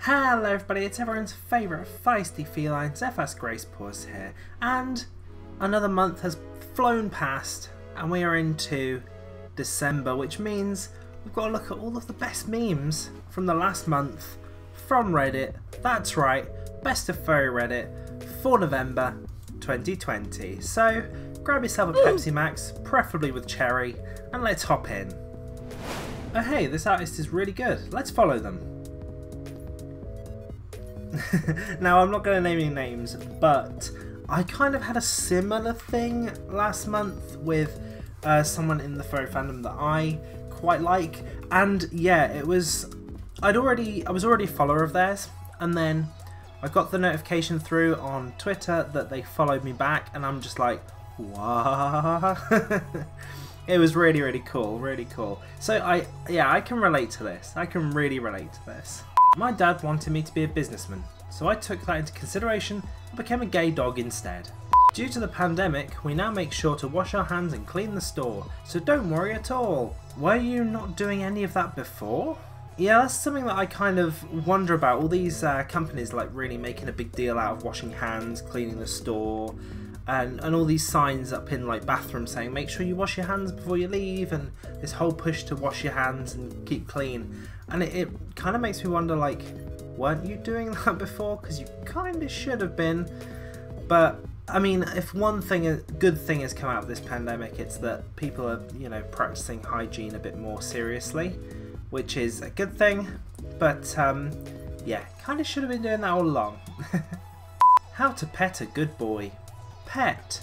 Hello everybody, it's everyone's favourite feisty felines, FS Grace Paws here, and another month has flown past and we are into December, which means we've got to look at all of the best memes from the last month from Reddit. That's right, Best of Furry Reddit for November 2020. So grab yourself a Pepsi Max, preferably with cherry, and let's hop in. Oh hey, this artist is really good, let's follow them. Now, I'm not going to name any names, but I kind of had a similar thing last month with someone in the furry fandom that I quite like, and yeah, I was already a follower of theirs, and then I got the notification through on Twitter that they followed me back, and I'm just like, what? It was really cool. So I can relate to this. I can really relate to this. My dad wanted me to be a businessman, so I took that into consideration and became a gay dog instead. Due to the pandemic, we now make sure to wash our hands and clean the store, so don't worry at all. Were you not doing any of that before? Yeah, that's something that I kind of wonder about. All these companies like really making a big deal out of washing hands, cleaning the store, and all these signs up in like bathrooms saying make sure you wash your hands before you leave, and this whole push to wash your hands and keep clean. And it kind of makes me wonder, like, weren't you doing that before? Because you kind of should have been. But I mean, if one thing, a good thing has come out of this pandemic, it's that people are, you know, practicing hygiene a bit more seriously, which is a good thing. But yeah, kind of should have been doing that all along. How to pet a good boy. Pet.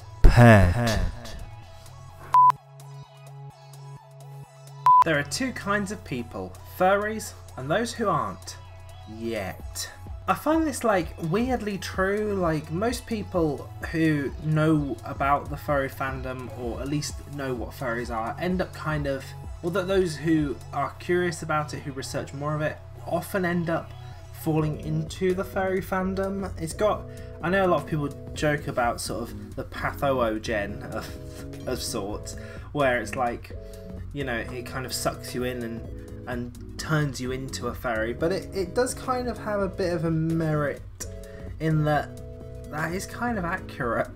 There are two kinds of people, furries and those who aren't. Yet. I find this like weirdly true. Like, most people who know about the furry fandom, or at least know what furries are, end up kind of, or that those who are curious about it, who research more of it, often end up falling into the furry fandom. It's got, I know a lot of people joke about sort of the patho-gen of sorts, where it's like, you know, it kind of sucks you in and turns you into a furry, but it does kind of have a bit of a merit in that is kind of accurate.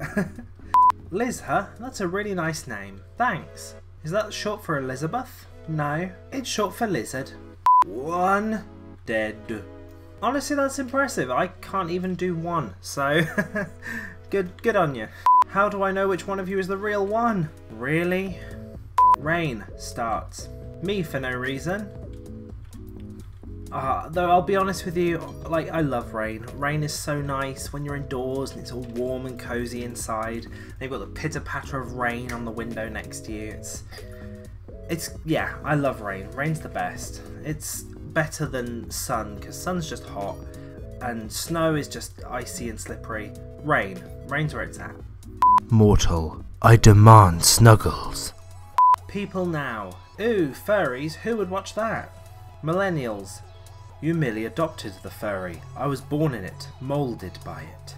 Liz, huh? That's a really nice name. Thanks. Is that short for Elizabeth? No, it's short for lizard. One dead. Honestly, that's impressive. I can't even do one, so good on you. How do I know which one of you is the real one? Really? Rain starts. Me for no reason. Though I'll be honest with you, like, I love rain. Rain is so nice when you're indoors and it's all warm and cozy inside. They've got the pitter-patter of rain on the window next to you. It's yeah, I love rain. Rain's the best. It's better than sun, because sun's just hot and snow is just icy and slippery. Rain's where it's at. Mortal, I demand snuggles. People now. Ooh, furries, who would watch that? Millennials. You merely adopted the furry. I was born in it, moulded by it.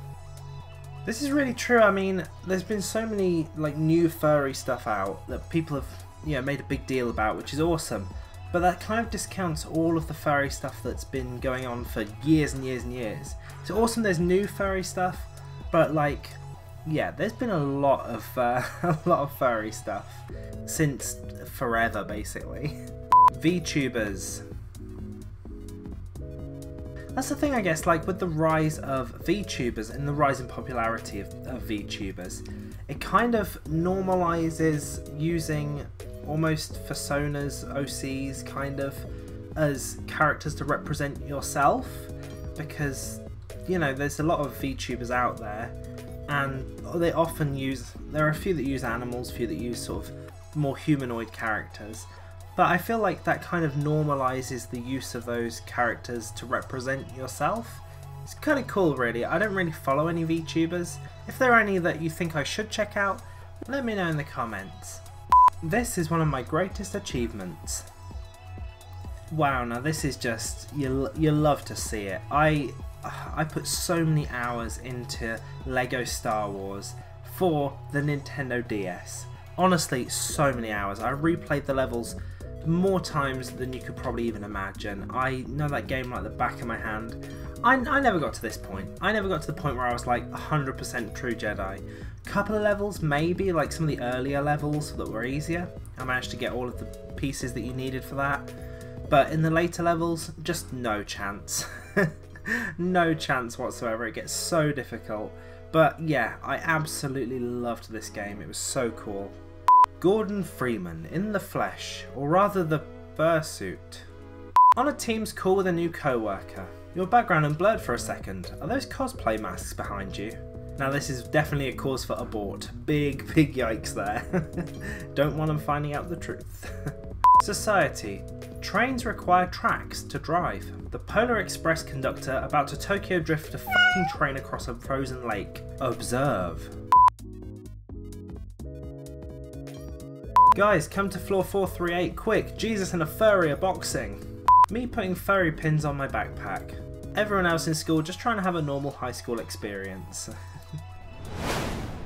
This is really true. I mean, there's been so many like new furry stuff out that people have, you know, made a big deal about, which is awesome. But that kind of discounts all of the furry stuff that's been going on for years and years and years. It's awesome there's new furry stuff, but like, yeah, there's been a lot of furry stuff since forever, basically. VTubers. That's the thing, I guess, like with the rise of VTubers and the rise in popularity of VTubers, it kind of normalizes using almost personas, OCs, kind of, as characters to represent yourself, because, you know, there's a lot of VTubers out there, and they often use, there are a few that use animals, a few that use sort of more humanoid characters, but I feel like that kind of normalizes the use of those characters to represent yourself. It's kind of cool, really. I don't really follow any VTubers. If there are any that you think I should check out, let me know in the comments. This is one of my greatest achievements. Wow, now this is just, you love to see it. I put so many hours into Lego Star Wars for the Nintendo DS. Honestly, so many hours. I replayed the levels more times than you could probably even imagine. I know that game like the back of my hand. I never got to this point. I never got to the point where I was like 100% true Jedi. Couple of levels maybe, like some of the earlier levels that were easier. I managed to get all of the pieces that you needed for that. But in the later levels, just no chance. No chance whatsoever. It gets so difficult. But yeah, I absolutely loved this game. It was so cool. Gordon Freeman in the flesh, or rather the fursuit. On a Teams call with a new co-worker. Your background unblurred for a second. Are those cosplay masks behind you? Now this is definitely a cause for abort. Big yikes there. Don't want them finding out the truth. Society. Trains require tracks to drive. The Polar Express conductor about to Tokyo drift a f***ing train across a frozen lake. Observe. Guys, come to floor 438 quick. Jesus and a furry are boxing. Me putting furry pins on my backpack. Everyone else in school just trying to have a normal high school experience.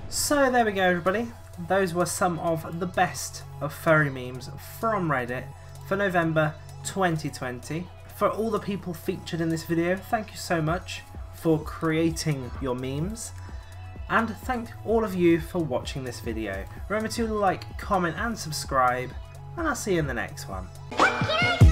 So there we go everybody. Those were some of the best of furry memes from Reddit for November 2020. For all the people featured in this video, thank you so much for creating your memes. And thank all of you for watching this video. Remember to like, comment and subscribe, and I'll see you in the next one.